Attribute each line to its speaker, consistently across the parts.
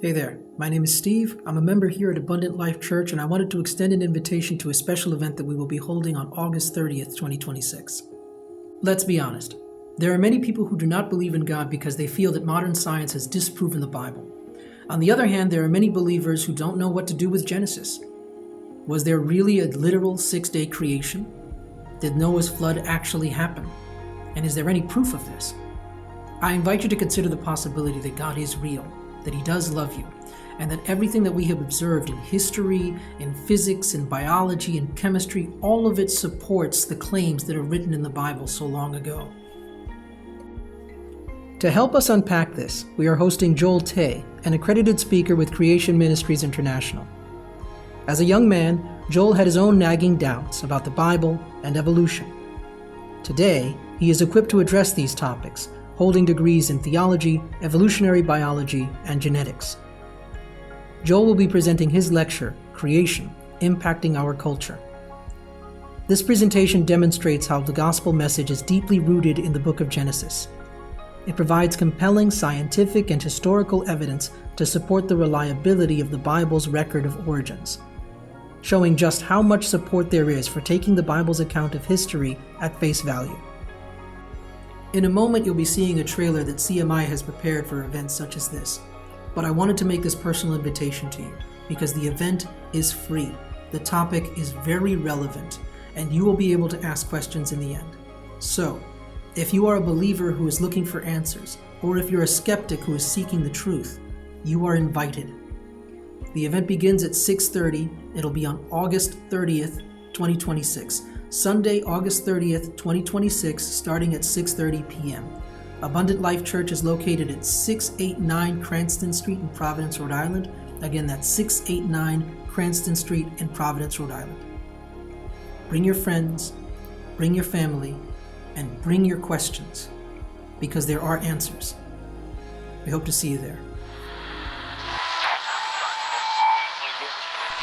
Speaker 1: Hey there, my name is Steve. I'm a member here at Abundant Life Church, and I wanted to extend an invitation to a special event that we will be holding on August 30th, 2026. Let's be honest. There are many people who do not believe in God because they feel that modern science has disproven the Bible. On the other hand, there are many believers who don't know what to do with Genesis. Was there really a literal 6-day creation? Did Noah's flood actually happen? And is there any proof of this? I invite you to consider the possibility that God is real, that He does love you, and that everything that we have observed in history, in physics, in biology, in chemistry, all of it supports the claims that are written in the Bible so long ago. To help us unpack this, we are hosting Joel Tay, an accredited speaker with Creation Ministries International. As a young man, Joel had his own nagging doubts about the Bible and evolution. Today, he is equipped to address these topics, holding degrees in theology, evolutionary biology, and genetics. Joel will be presenting his lecture, Creation, Impacting Our Culture. This presentation demonstrates how the gospel message is deeply rooted in the book of Genesis. It provides compelling scientific and historical evidence to support the reliability of the Bible's record of origins, showing just how much support there is for taking the Bible's account of history at face value. In a moment, you'll be seeing a trailer that CMI has prepared for events such as this. But I wanted to make this personal invitation to you because the event is free. The topic is very relevant, and you will be able to ask questions in the end. So, if you are a believer who is looking for answers, or if you're a skeptic who is seeking the truth, you are invited. The event begins at 6:30. It'll be on August 30th, 2026. Sunday, August 30th, 2026, starting at 6:30 p.m. Abundant Life Church is located at 689 Cranston Street in Providence, Rhode Island. Again, that's 689 Cranston Street in Providence, Rhode Island. Bring your friends, bring your family, and bring your questions, because there are answers. We hope to see you there.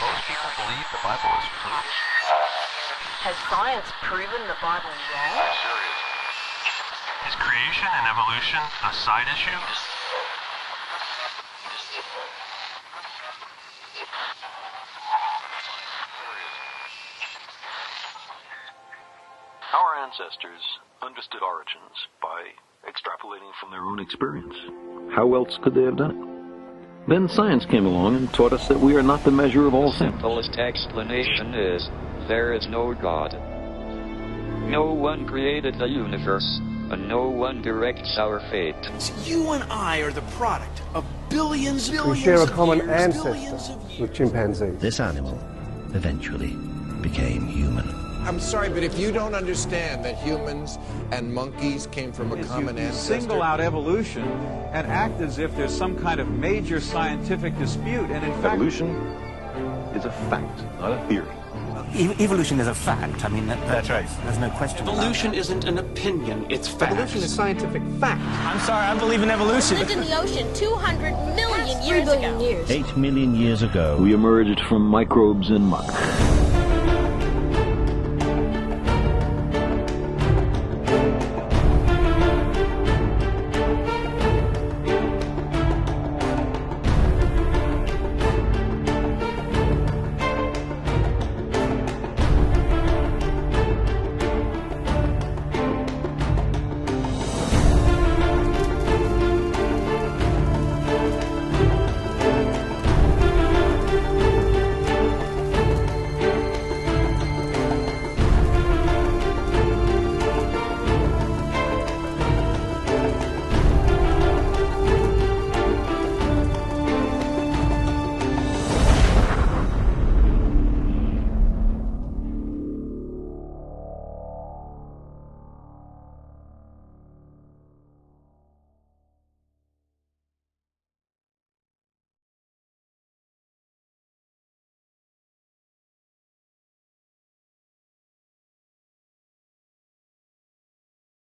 Speaker 2: Most people believe the Bible is true.
Speaker 3: Has science proven the Bible wrong?
Speaker 2: Is creation and evolution a side issue?
Speaker 4: Our ancestors understood origins by extrapolating from their own experience. How else could they have done it? Then science came along and taught us that we are not the measure of all
Speaker 5: The
Speaker 4: things.
Speaker 5: simplest explanation is, there is no God. No one created the universe, and no one directs our fate.
Speaker 6: You and I are the product of billions
Speaker 7: We share a common
Speaker 6: of
Speaker 7: ancestor
Speaker 6: years.
Speaker 7: with chimpanzees.
Speaker 8: This animal eventually became human.
Speaker 9: I'm sorry, but if you don't understand that humans and monkeys came from a common ancestor...
Speaker 10: single out evolution and act as if there's some kind of major scientific dispute, and in fact...
Speaker 4: Evolution is a fact, not a theory.
Speaker 8: Evolution is a fact. I mean, that's right. There's no question.
Speaker 6: Evolution isn't an opinion, it's fact.
Speaker 7: Evolution is scientific fact.
Speaker 8: I'm sorry, I believe in evolution.
Speaker 3: Lived in the ocean 200 million years ago.
Speaker 8: 8 million years ago.
Speaker 4: We emerged from microbes and muck.